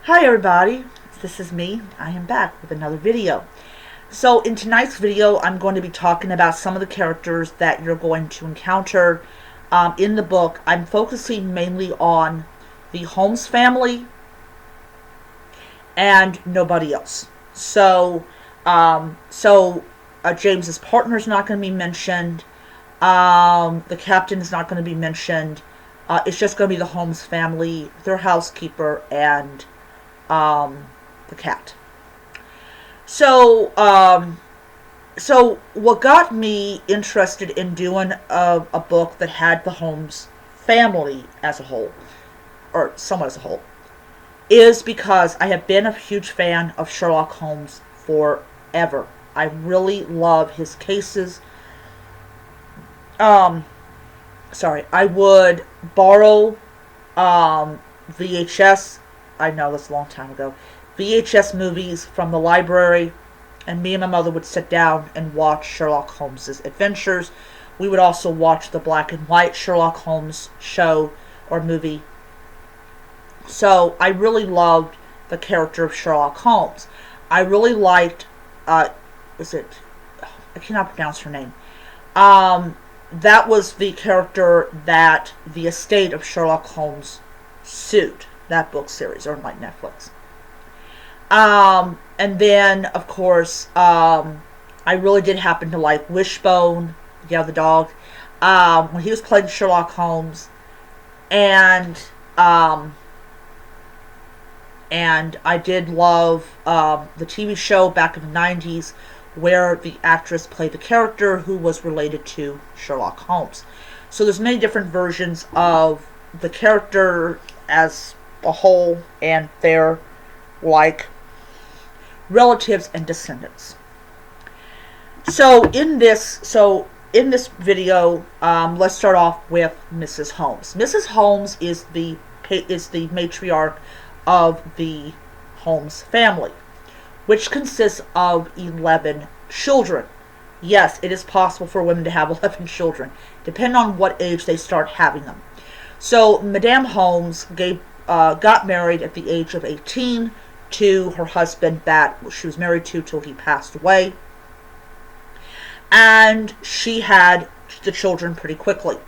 Hi everybody, this is me. I am back with another video. So in tonight's video, I'm going to be talking about some of the characters that you're going to encounter in the book. I'm focusing mainly on the Holmes family and nobody else. James's partner is not going to be mentioned. The captain is not going to be mentioned. It's just going to be the Holmes family, their housekeeper, and the cat. So what got me interested in doing a book that had the Holmes family as a whole, or somewhat as a whole, is because I have been a huge fan of Sherlock Holmes forever. I really love his cases. I would borrow VHS. I know that's a long time ago. VHS movies from the library, and me and my mother would sit down and watch Sherlock Holmes's adventures. We would also watch the black and white Sherlock Holmes show or movie. So I really loved the character of Sherlock Holmes. I really liked, I cannot pronounce her name. That was the character that the estate of Sherlock Holmes sued. That book series, or like Netflix. And then, of course, I really did happen to like Wishbone, the dog, when he was playing Sherlock Holmes, and I did love the TV show back in the 90s where the actress played the character who was related to Sherlock Holmes. So there's many different versions of the character as a whole and their like relatives and descendants. So in this video, let's start off with Mrs. Holmes. Mrs. Holmes is the matriarch of the Holmes family, which consists of 11 children. Yes, it is possible for women to have 11 children, depending on what age they start having them. So Madame Holmes got married at the age of 18 to her husband that she was married to till he passed away. And she had the children pretty quickly.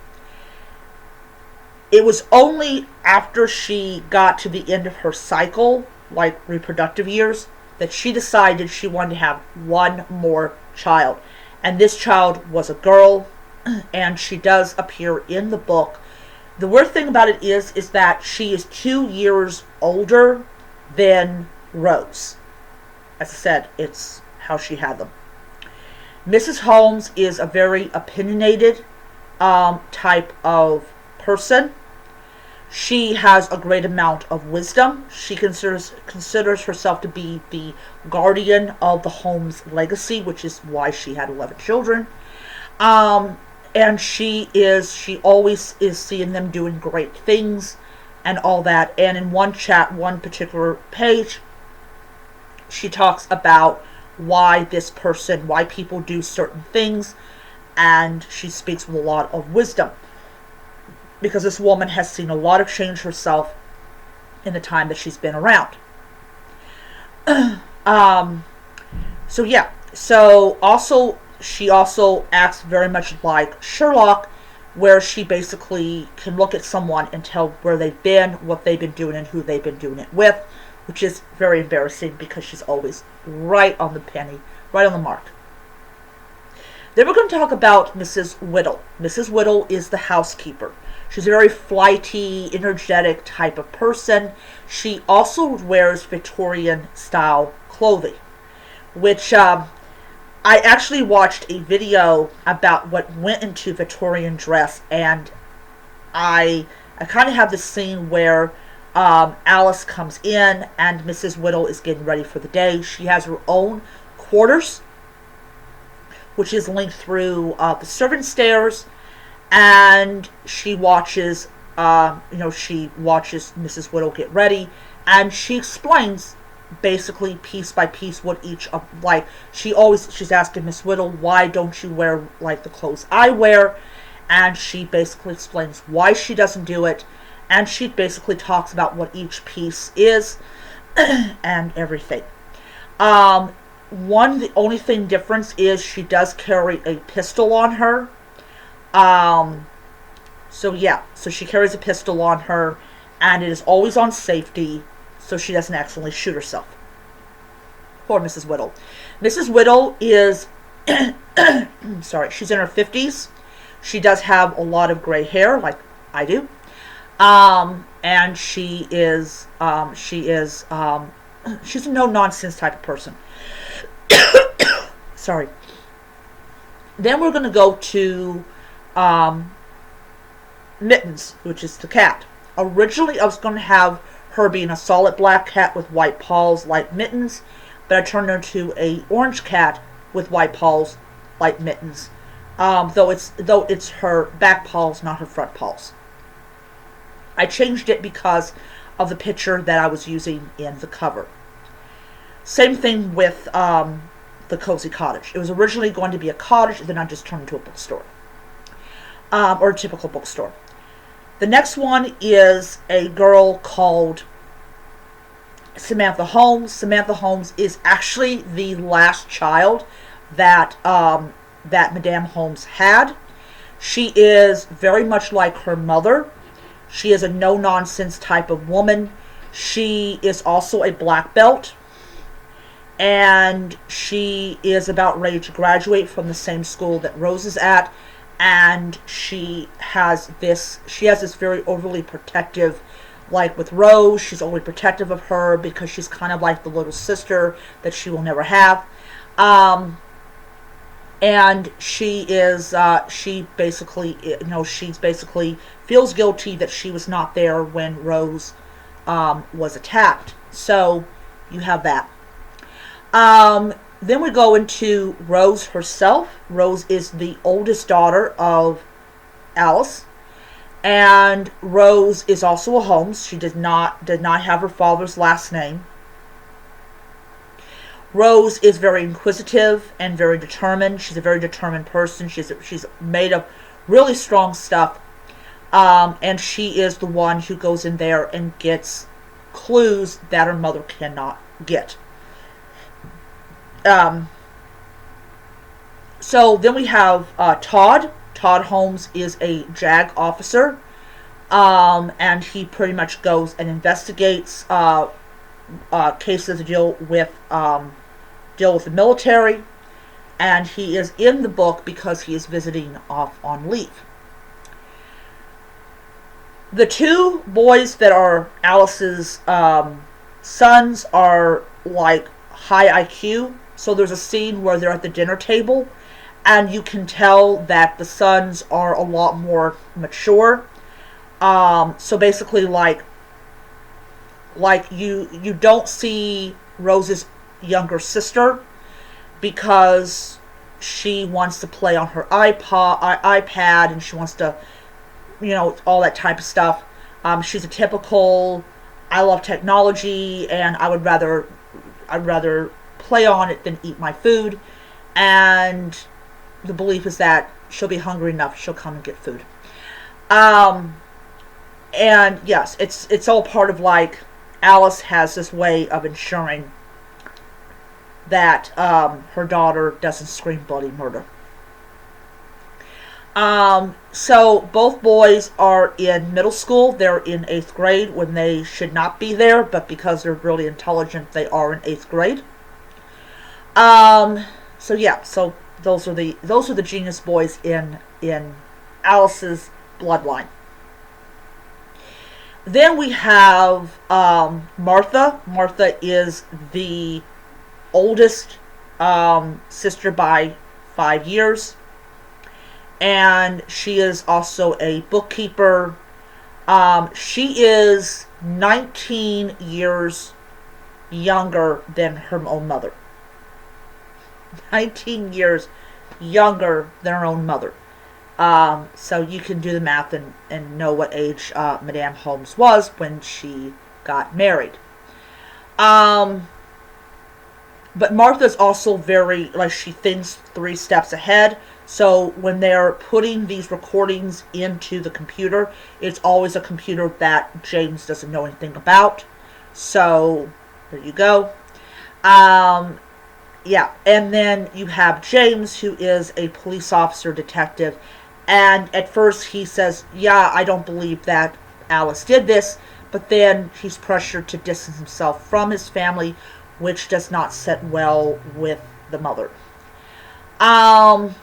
It was only after she got to the end of her cycle, like reproductive years, that she decided she wanted to have one more child. And this child was a girl, and she does appear in the book. The weird thing about it is that she is 2 years older than Rose. As I said, it's how she had them. Mrs. Holmes is a very opinionated type of person. She has a great amount of wisdom. She considers herself to be the guardian of the Holmes legacy, which is why she had 11 children. And she always is seeing them doing great things and all that. And in one particular page, she talks about why people do certain things, and she speaks with a lot of wisdom. Because this woman has seen a lot of change herself in the time that she's been around. She also acts very much like Sherlock, where she basically can look at someone and tell where they've been, what they've been doing, and who they've been doing it with, which is very embarrassing because she's always right on the penny, right on the mark. Then we're going to talk about Mrs. Whittle. Mrs. Whittle is the housekeeper. She's a very flighty, energetic type of person. She also wears Victorian-style clothing, which I actually watched a video about what went into Victorian dress, and I kind of have this scene where Alice comes in and Mrs. Whittle is getting ready for the day. She has her own quarters, which is linked through the servant stairs, and she watches Mrs. Whittle get ready, and she explains basically piece by piece what each of, like, she's asking Miss Whittle, why don't you wear like the clothes I wear, and she basically explains why she doesn't do it, and she basically talks about what each piece is. and everything. The only thing difference is she does carry a pistol on her. Um, so she carries a pistol on her, and it is always on safety, so she doesn't accidentally shoot herself. Poor Mrs. Whittle. Mrs. Whittle is, sorry, she's in her 50s. She does have a lot of gray hair, like I do. And she's a no-nonsense type of person. Sorry. Then we're going to go to Mittens, which is the cat. Originally, I was going to have her being a solid black cat with white paws like Mittens, but I turned her into a orange cat with white paws like Mittens. Though it's her back paws, not her front paws. I changed it because of the picture that I was using in the cover. Same thing with the Cozy Cottage. It was originally going to be a cottage, and then I just turned it into a bookstore. Or a typical bookstore. The next one is a girl called Samantha Holmes. Samantha Holmes is actually the last child that Madame Holmes had. She is very much like her mother. She is a no-nonsense type of woman. She is also a black belt. And she is about ready to graduate from the same school that Rose is at. And she has this very overly protective, like with Rose, she's overly protective of her because she's kind of like the little sister that she will never have. And she basically feels guilty that she was not there when Rose was attacked. So you have that. Then we go into Rose herself. Rose is the oldest daughter of Alice, and Rose is also a Holmes. She did not have her father's last name. Rose is very inquisitive and very determined. She's a very determined person. She's made of really strong stuff, and she is the one who goes in there and gets clues that her mother cannot get. So then we have Todd. Todd Holmes is a JAG officer, and he pretty much goes and investigates cases that deal with the military, and he is in the book because he is visiting off on leave. The two boys that are Alice's sons are like high IQ. So there's a scene where they're at the dinner table, and you can tell that the sons are a lot more mature. So basically, like you don't see Rose's younger sister because she wants to play on her iPad, and she wants to, all that type of stuff. She's a typical, I love technology, and I'd rather play on it than eat my food, and the belief is that she'll be hungry enough, she'll come and get food. And yes, it's all part of, like, Alice has this way of ensuring that her daughter doesn't scream bloody murder. So both boys are in middle school. They're in 8th grade when they should not be there, but because they're really intelligent, they are in 8th grade. So yeah, so those are the genius boys in Alice's bloodline. Then we have Martha. Martha is the oldest sister by 5 years, and she is also a bookkeeper. She is 19 years younger than her own mother. 19 years younger than her own mother. So you can do the math and know what age Madame Holmes was when she got married. But Martha's also very, like, she thinks 3 steps ahead. So when they're putting these recordings into the computer, it's always a computer that James doesn't know anything about. So There you go. Um, yeah, and then you have James, who is a police officer detective, and at first he says, yeah, I don't believe that Alice did this, but then he's pressured to distance himself from his family, which does not set well with the mother. Um,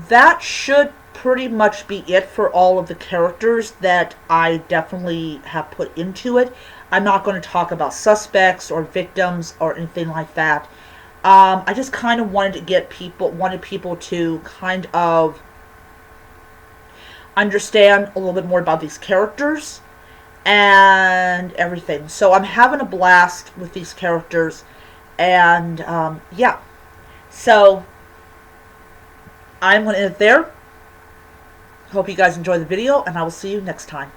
that should pretty much be it for all of the characters that I definitely have put into it. I'm not going to talk about suspects or victims or anything like that. I just kind of wanted people to kind of understand a little bit more about these characters and everything. So I'm having a blast with these characters, and yeah. So I'm going to end it there. Hope you guys enjoy the video, and I will see you next time.